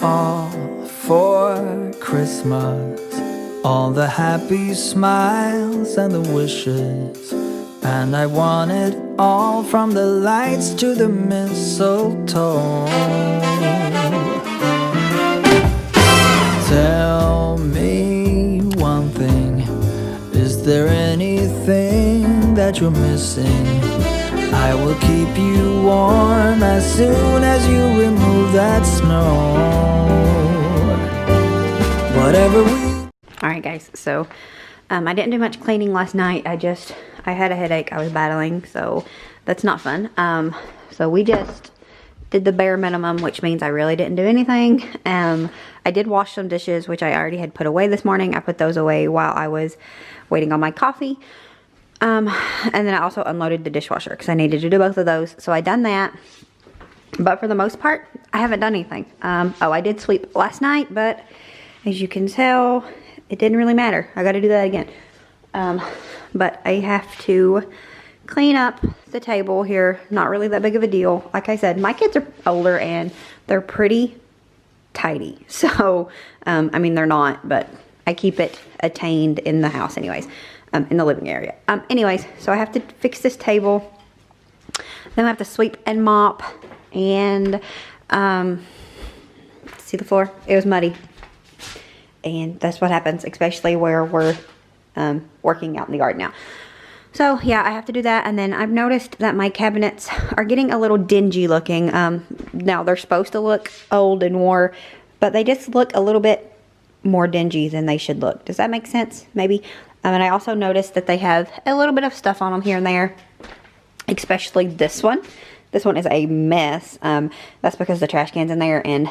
all for Christmas. All the happy smiles and the wishes. And I want it all, from the lights to the mistletoe. Tell me one thing, is there anything that you're missing? I will keep you warm as soon as you remove that snow. Whatever we... Alright guys, so I didn't do much cleaning last night. I had a headache I was battling, so that's not fun. So we just did the bare minimum, which means I really didn't do anything. I did wash some dishes, which I already had put away this morning. I put those away while I was waiting on my coffee. And then I also unloaded the dishwasher because I needed to do both of those. So I done that. But for the most part, I haven't done anything. Oh, I did sweep last night, but as you can tell, it didn't really matter. I got to do that again. But I have to clean up the table here. Not really that big of a deal. Like I said, my kids are older and they're pretty tidy. So, I mean, they're not, but I keep it attained in the house anyways, in the living area. Anyways, so I have to fix this table. Then I have to sweep and mop and, see the floor? It was muddy. And that's what happens, especially where we're working out in the yard now. So yeah, I have to do that. And then I've noticed that my cabinets are getting a little dingy looking. Now they're supposed to look old and more, but they just look a little bit more dingy than they should look. Does that make sense? Maybe. And I also noticed that they have a little bit of stuff on them here and there, especially this one. This one is a mess. That's because the trash can's in there and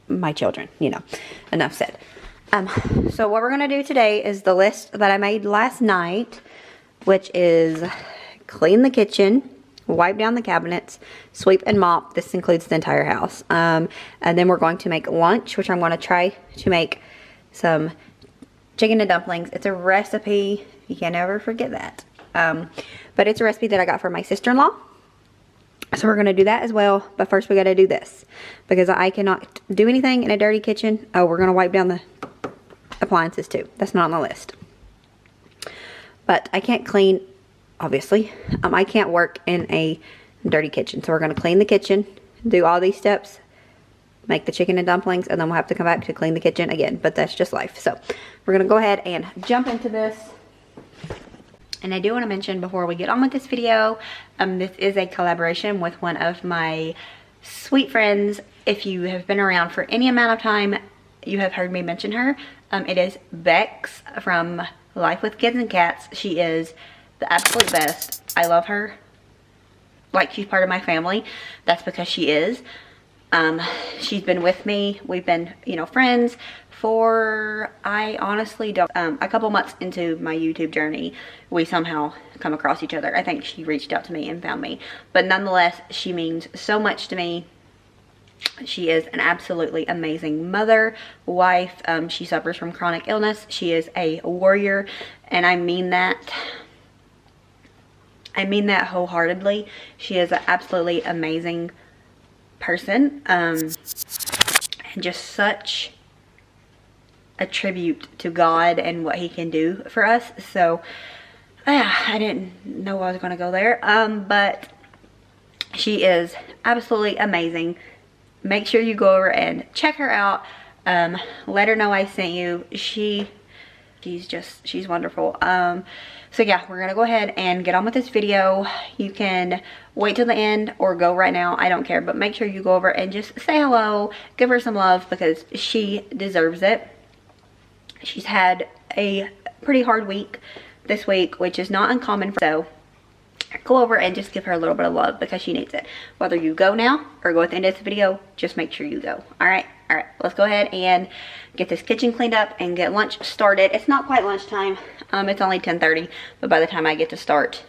my children, you know, enough said. So what we're going to do today is the list that I made last night, which is clean the kitchen, wipe down the cabinets, sweep and mop. This includes the entire house. And then we're going to make lunch, which I'm going to try to make some chicken and dumplings. It's a recipe. You can never forget that. But it's a recipe that I got from my sister-in-law. So we're going to do that as well. But first we got to do this, because I cannot do anything in a dirty kitchen. Oh, we're going to wipe down the appliances too. That's not on the list. But I can't clean, obviously. I can't work in a dirty kitchen. So we're going to clean the kitchen, do all these steps, make the chicken and dumplings, and then we'll have to come back to clean the kitchen again. But that's just life. So we're going to go ahead and jump into this. And I do want to mention before we get on with this video, this is a collaboration with one of my sweet friends. If you have been around for any amount of time, you have heard me mention her. It is Bex from Life with Kids and Cats. She is the absolute best. I love her. Like, she's part of my family. That's because she is. She's been with me. We've been, you know, friends for, I honestly don't, a couple months into my YouTube journey, we somehow come across each other. I think she reached out to me and found me. But nonetheless, she means so much to me. She is an absolutely amazing mother, wife. She suffers from chronic illness. She is a warrior, and I mean that. I mean that wholeheartedly. She is an absolutely amazing person, and just such a tribute to God and what He can do for us. So, I didn't know I was going to go there, but she is absolutely amazing. Make sure you go over and check her out. Let her know I sent you. She's wonderful. So yeah, we're gonna go ahead and get on with this video. You can wait till the end or go right now, I don't care, but make sure you go over and just say hello, give her some love, because she deserves it. She's had a pretty hard week this week, which is not uncommon, so go over and just give her a little bit of love because she needs it. Whether you go now or go at the end of this video, just make sure you go. Alright, let's go ahead and get this kitchen cleaned up and get lunch started. It's not quite lunchtime. It's only 10:30, but by the time I get to start,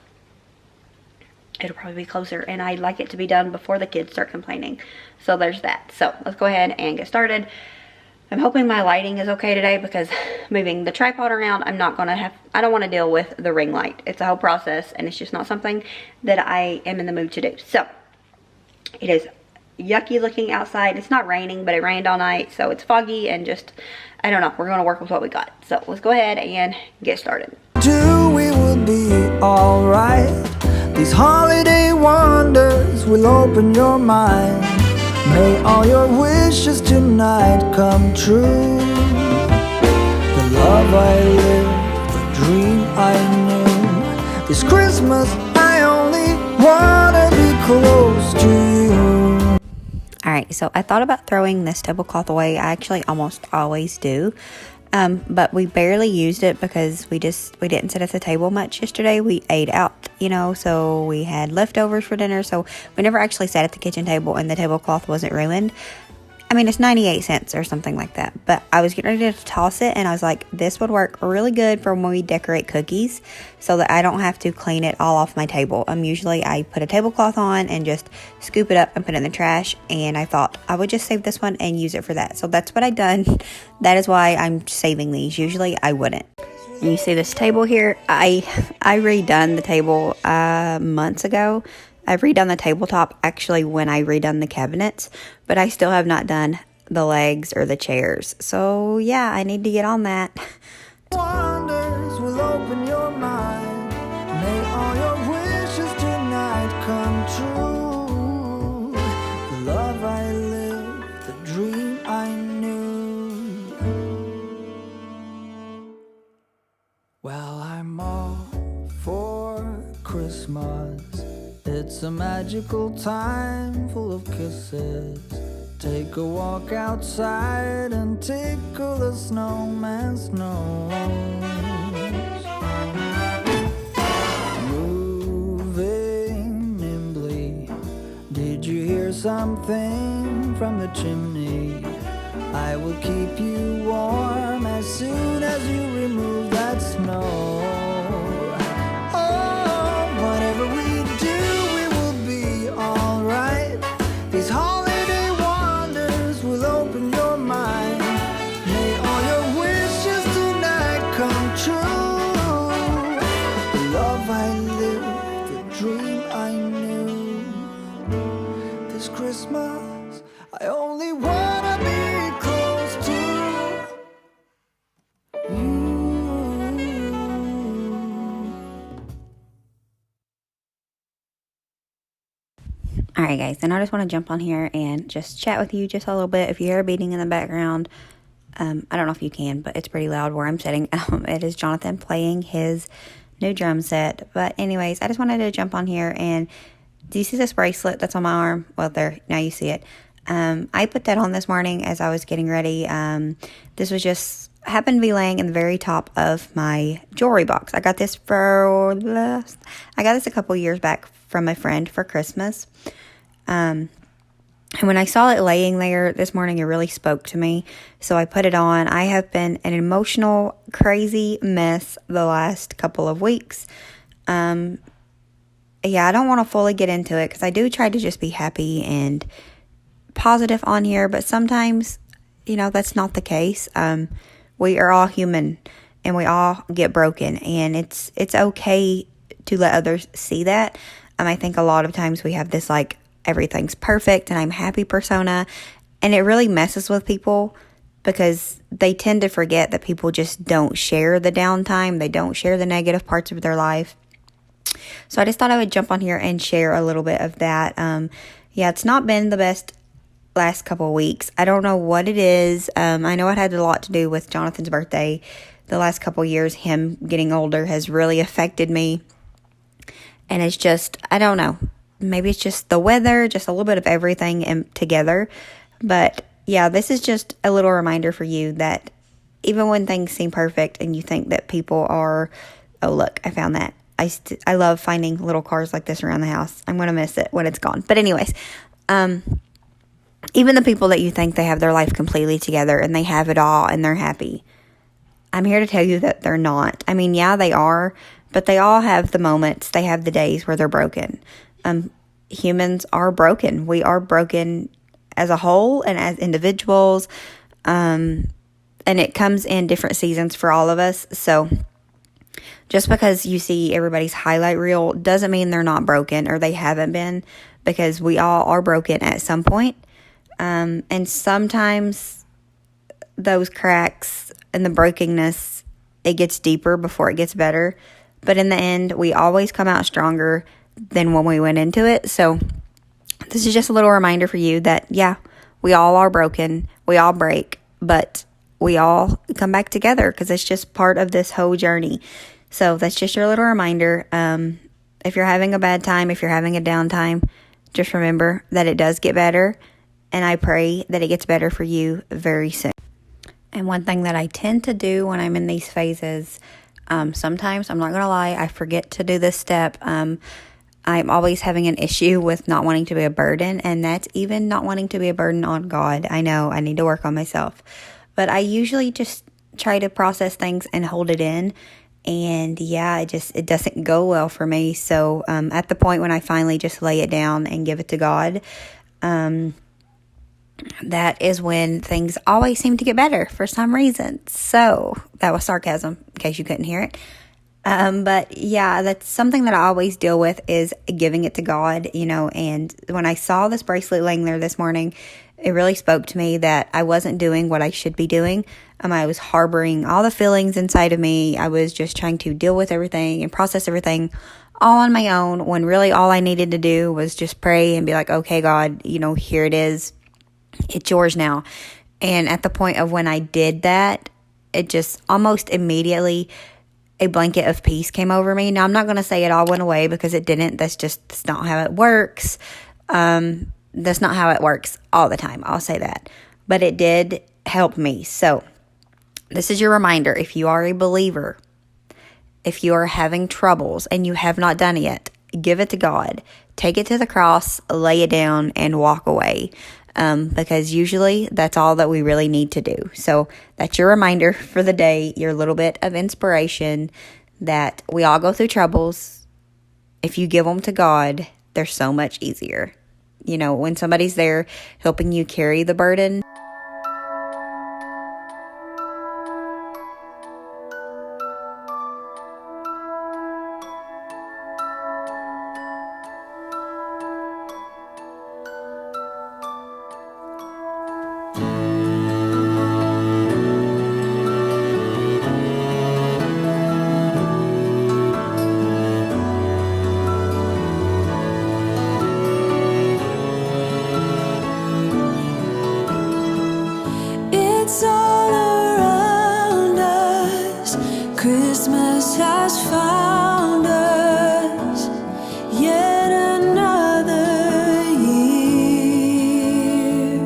it'll probably be closer, and I'd like it to be done before the kids start complaining. So there's that. So let's go ahead and get started. I'm hoping my lighting is okay today, because moving the tripod around, I don't want to deal with the ring light. It's a whole process, and it's just not something that I am in the mood to do. So it is yucky looking outside. It's not raining, but it rained all night, so it's foggy and just, I don't know. We're going to work with what we got. So let's go ahead and get started. We will be alright. These holiday wonders will open your mind. May all your wishes tonight come true. The love I lived, the dream I knew. This Christmas I only wanna be close to you. Alright, so I thought about throwing this tablecloth away. I actually almost always do. But we barely used it because we didn't sit at the table much yesterday. We ate out, you know, so we had leftovers for dinner. So we never actually sat at the kitchen table and the tablecloth wasn't ruined. I mean, it's 98 cents or something like that. But I was getting ready to toss it and I was like, this would work really good for when we decorate cookies so that I don't have to clean it all off my table. Usually I put a tablecloth on and just scoop it up and put it in the trash. And I thought I would just save this one and use it for that. So that's what I done. That is why I'm saving these. Usually I wouldn't. And you see this table here? I redone the table months ago. I've redone the tabletop actually when I redone the cabinets, but I still have not done the legs or the chairs. So yeah, I need to get on that. Wonders will open your mind. May all your wishes tonight come true. The love I lived, the dream I knew. Well, I'm all for Christmas. It's a magical time full of kisses. Take a walk outside and tickle the snowman's nose. Moving nimbly, did you hear something from the chimney? I will keep you warm as soon as you remove that snow. Oh, whatever we do, these holiday wonders will open your mind. May all your wishes tonight come true. The love I lived, the dream I knew. This Christmas, I only wanna be close to you. Alright guys, and I just want to jump on here and just chat with you just a little bit. If you hear a beating in the background, I don't know if you can, but it's pretty loud where I'm sitting. It is Jonathan playing his new drum set. But anyways, I just wanted to jump on here and do you see this bracelet that's on my arm? Well, there, now you see it. I put that on this morning as I was getting ready. This was just happened to be laying in the very top of my jewelry box. I got this a couple years back from my friend for Christmas. And when I saw it laying there this morning, it really spoke to me. So I put it on. I have been an emotional, crazy mess the last couple of weeks. Yeah, I don't want to fully get into it because I do try to just be happy and positive on here. But sometimes, you know, that's not the case. We are all human and we all get broken. And it's okay to let others see that. I think a lot of times we have this like, everything's perfect and I'm happy persona, and it really messes with people because they tend to forget that people just don't share the downtime. They don't share the negative parts of their life. So I just thought I would jump on here and share a little bit of that. Yeah, it's not been the best last couple of weeks. I don't know what it is. I know it had a lot to do with Jonathan's birthday. The last couple of years, him getting older has really affected me. And it's just, I don't know. Maybe it's just the weather, just a little bit of everything together. But yeah, this is just a little reminder for you that even when things seem perfect and you think that people are, oh look, I found that. I love finding little cars like this around the house. I'm going to miss it when it's gone. But anyways, even the people that you think they have their life completely together and they have it all and they're happy, I'm here to tell you that they're not. I mean, yeah, they are, but they all have the moments. They have the days where they're broken. Humans are broken. We are broken as a whole and as individuals. And it comes in different seasons for all of us. So just because you see everybody's highlight reel doesn't mean they're not broken or they haven't been. because we all are broken at some point. And sometimes those cracks and the brokenness, it gets deeper before it gets better. But in the end, we always come out stronger than when we went into it. So this is just a little reminder for you that, yeah, we all are broken. We all break, but we all come back together because it's just part of this whole journey. So that's just your little reminder. If you're having a bad time, if you're having a downtime, just remember that it does get better. And I pray that it gets better for you very soon. And one thing that I tend to do when I'm in these phases, sometimes, I'm not going to lie, I forget to do this step. I'm always having an issue with not wanting to be a burden, and that's even not wanting to be a burden on God. I know I need to work on myself, but I usually just try to process things and hold it in. And yeah, it doesn't go well for me. So at the point when I finally just lay it down and give it to God, that is when things always seem to get better for some reason. So that was sarcasm, in case you couldn't hear it. But yeah, that's something that I always deal with, is giving it to God, and when I saw this bracelet laying there this morning, it really spoke to me that I wasn't doing what I should be doing. I was harboring all the feelings inside of me. I was just trying to deal with everything and process everything all on my own, when really all I needed to do was just pray and be like, okay, God, here it is. It's yours now. And at the point of when I did that, it just almost immediately, a blanket of peace came over me. Now, I'm not going to say it all went away, because it didn't. That's not how it works. That's not how it works all the time. I'll say that. But it did help me. So this is your reminder. If you are a believer, if you are having troubles and you have not done it yet, give it to God. Take it to the cross, lay it down, and walk away. Because usually that's all that we really need to do. So that's your reminder for the day, your little bit of inspiration that we all go through troubles. If you give them to God, they're so much easier. When somebody's there helping you carry the burden. It's all around us. Christmas has found us. Yet another year.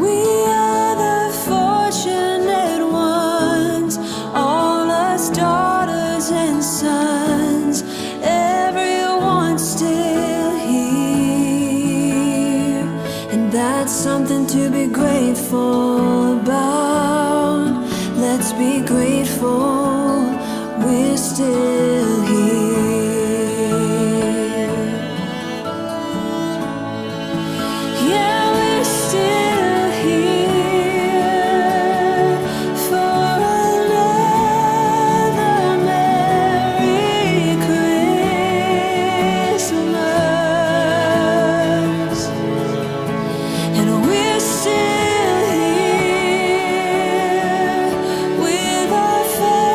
We are the fortunate ones, all us daughters and sons. Everyone's still here, and that's something to be grateful about. Let's be grateful we're still here. Yeah, we're still here for another Merry Christmas. And we're still here with our family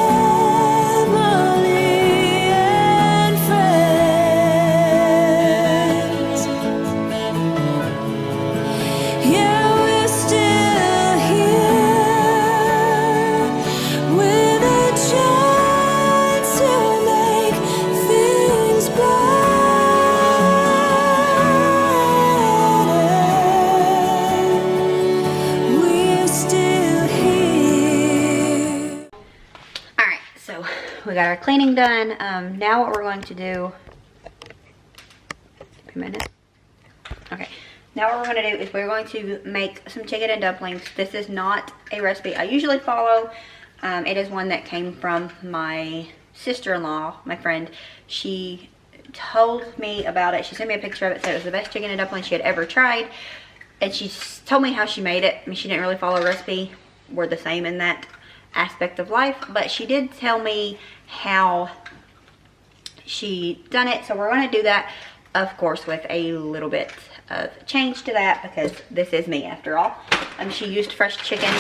and friends. Yeah, we're still here with a chance to make things better. We're still here. All right, so we got our cleaning done. Now what we're going to do, a minute. Okay, now what we're going to do is we're going to make some chicken and dumplings. This is not a recipe I usually follow. It is one that came from my sister-in-law, my friend. She told me about it. She sent me a picture of it, said it was the best chicken and dumplings she had ever tried. And she told me how she made it. I mean, she didn't really follow a recipe. We're the same in that aspect of life. But she did tell me how she done it. So we're going to do that, of course, with a little bit of change to that, because this is me after all. She used fresh chicken.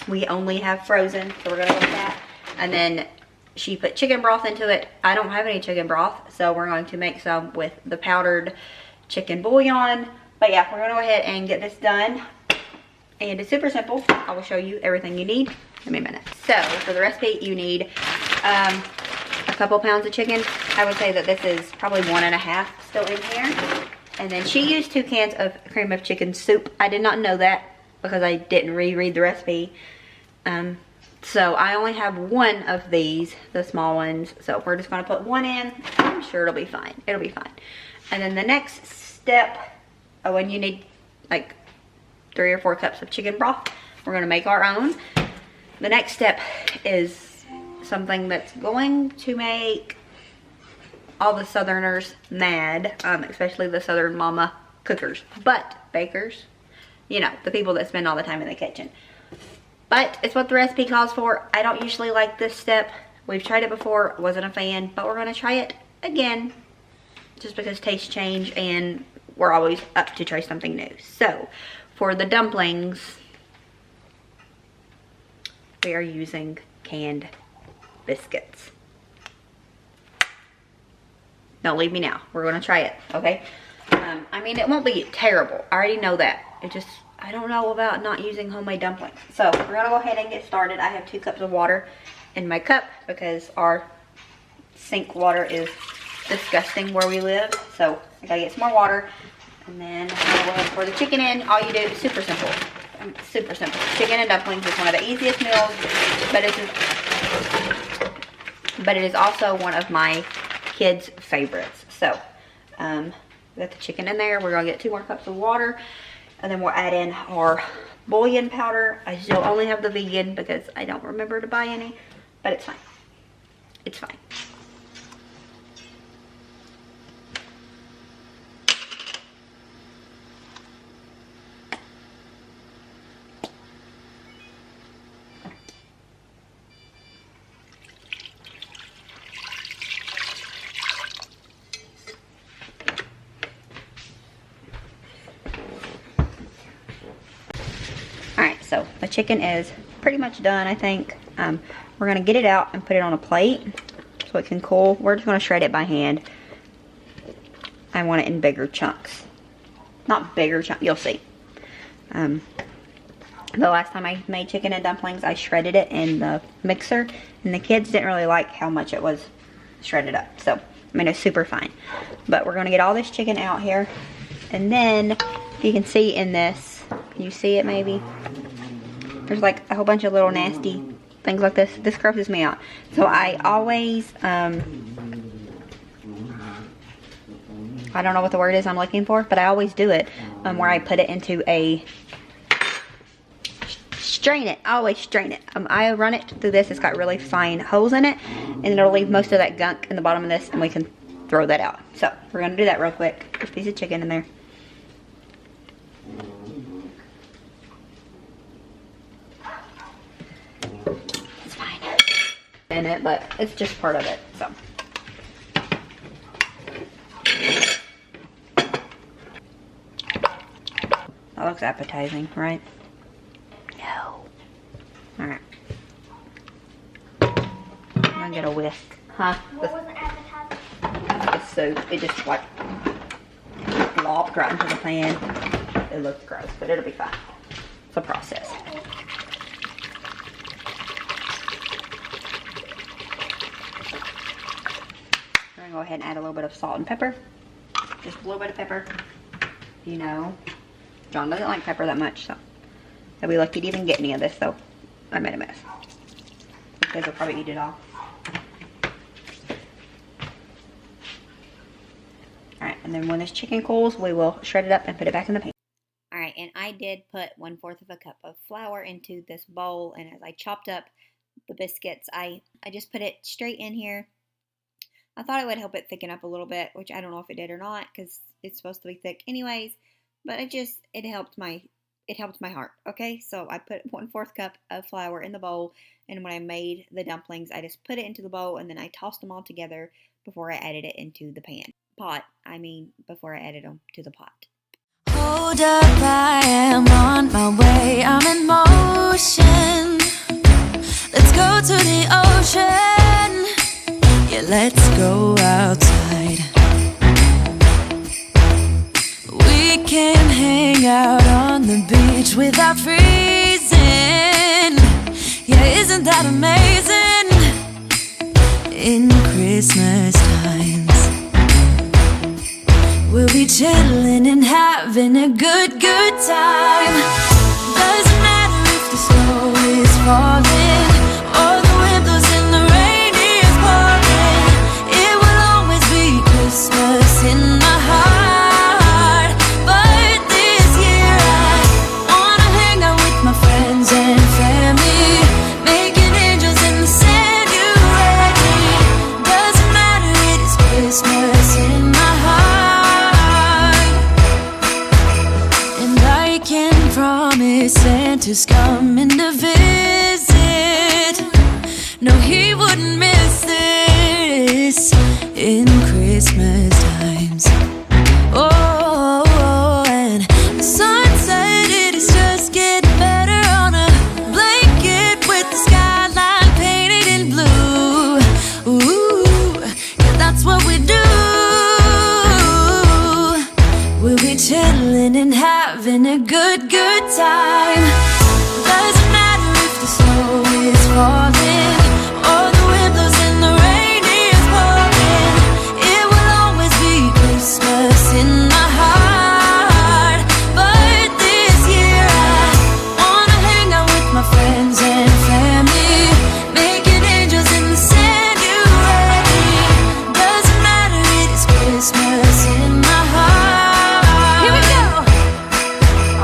We only have frozen, so we're going to go with that. And then she put chicken broth into it. I don't have any chicken broth, so we're going to make some with the powdered chicken bouillon. But yeah, we're going to go ahead and get this done. And it's super simple. I will show you everything you need. Give me a minute. So for the recipe, you need a couple pounds of chicken. I would say that this is probably 1.5 still in here. And then she used 2 cans of cream of chicken soup. I did not know that because I didn't reread the recipe. So I only have 1 of these, the small ones. So we're just going to put 1 in. I'm sure it'll be fine. It'll be fine. And then the next step, when you need like 3 or 4 cups of chicken broth. We're going to make our own. The next step is something that's going to make all the Southerners mad, especially the Southern mama cookers, but bakers, you know, the people that spend all the time in the kitchen. But it's what the recipe calls for. I don't usually like this step. We've tried it before, wasn't a fan, but we're going to try it again just because tastes change and we're always up to try something new. So for the dumplings, we are using canned biscuits. Don't leave me now. We're going to try it, okay? I mean, it won't be terrible. I already know that. It just, I don't know about not using homemade dumplings. So we're going to go ahead and get started. I have 2 cups of water in my cup because our sink water is disgusting where we live. So I got to get some more water. And then I'll go ahead and pour the chicken in. All you do is super simple. Super simple. Chicken and dumplings is one of the easiest meals, but it is also one of my kids' favorites. So, we got the chicken in there. We're going to get 2 more cups of water. And then we'll add in our bouillon powder. I still only have the vegan because I don't remember to buy any, but it's fine. It's fine. So the chicken is pretty much done, I think. We're going to get it out and put it on a plate so it can cool. We're just going to shred it by hand. I want it in bigger chunks. Not bigger chunks, you'll see. The last time I made chicken and dumplings, I shredded it in the mixer. And the kids didn't really like how much it was shredded up. So, I mean, it's super fine. But we're going to get all this chicken out here. And then, if you can see in this, can you see it maybe? There's like a whole bunch of little nasty things like this. This grosses me out. So I always, I don't know what the word is I'm looking for, but I always do it where I put it into a, strain it. I always strain it. I run it through this. It's got really fine holes in it, and it'll leave most of that gunk in the bottom of this, and we can throw that out. So we're going to do that real quick. There's a piece of chicken in there. In it, but it's just part of it, so. That looks appetizing, right? No. Alright. I'm gonna get a whisk. Huh? What was appetizing? The soup. It just like lopped right into the pan. It looks gross, but it'll be fine. It's a process. Go ahead and add a little bit of salt and pepper. Just a little bit of pepper. You know, John doesn't like pepper that much, so he'll be lucky to even get any of this, though. I made a mess. You guys will probably eat it all. Alright, and then when this chicken cools, we will shred it up and put it back in the pan. Alright, and I did put 1/4 of a cup of flour into this bowl, and as I chopped up the biscuits, I just put it straight in here. I thought it would help it thicken up a little bit, which I don't know if it did or not, because it's supposed to be thick anyways. But it helped my heart. Okay, so I put 1/4 cup of flour in the bowl, and when I made the dumplings, I just put it into the bowl, and then I tossed them all together, before I added it into the before I added them to the pot. Hold up, I am on my way, I'm in motion. Let's go to the ocean. Yeah, let's go outside. We can hang out on the beach without freezing. Yeah, isn't that amazing? In Christmas times, we'll be chilling and having a good time. Doesn't matter if the snow is falling or the wind blows and the rain is pouring. It will always be Christmas in my heart. But this year I wanna hang out with my friends and family, making angels in the sand. You ready? Doesn't matter, it is Christmas in my heart. And I can promise Santa's coming to visit. No, he wouldn't miss this in Christmas times. Oh, and the sun said it is just getting better on a blanket with the skyline painted in blue. Ooh, yeah, that's what we do. We'll be chilling and having a good time. Doesn't matter if the snow is falling or the wind blows and the rain is pouring. It will always be Christmas in my heart. But this year I wanna hang out with my friends and family, making angels in the sand. You ready? Doesn't matter, it is Christmas in my heart. Here we go.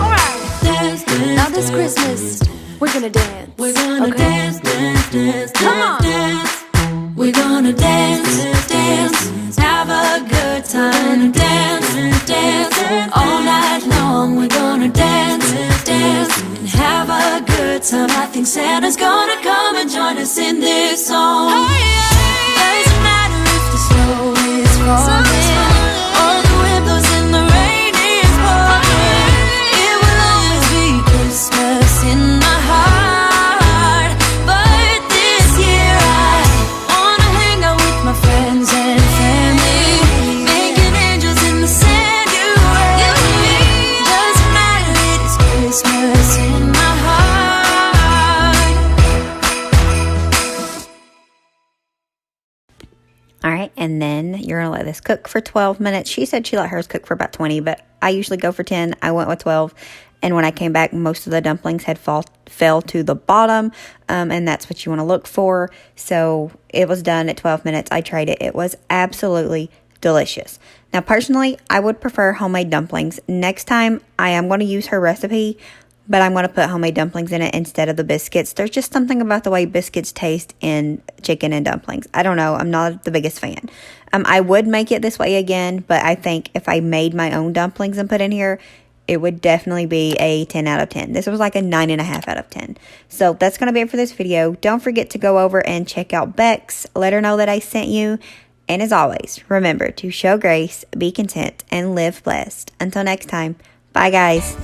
All right. Dance, dance, now this Christmas, we're gonna dance. We're gonna dance, dance, dance, come on. Dance. We're gonna dance, dance, have a good time. Dance, dance, all night long. We're gonna dance, dance, and have a good time. I think Santa's gonna come and join us in this song. Doesn't matter if the snow is falling or the wind blows and the rain is pouring. It will always be Christmas in my heart. But this year I wanna hang out with my friends and family, making angels in the sand. You ready? Doesn't matter, it is Christmas in my heart. All right, and then you're gonna let this cook for 12 minutes. She said she let hers cook for about 20, but I usually go for 10. I went with 12, and when I came back, most of the dumplings had fell to the bottom, and that's what you want to look for. So it was done at 12 minutes. I tried it. It was absolutely delicious. Now, personally, I would prefer homemade dumplings. Next time, I am going to use her recipe, but I'm going to put homemade dumplings in it instead of the biscuits. There's just something about the way biscuits taste in chicken and dumplings. I don't know. I'm not the biggest fan. I would make it this way again, but I think if I made my own dumplings and put in here, it would definitely be a 10 out of 10. This was like a 9.5 out of 10. So that's going to be it for this video. Don't forget to go over and check out Bex. Let her know that I sent you. And as always, remember to show grace, be content, and live blessed. Until next time, bye guys.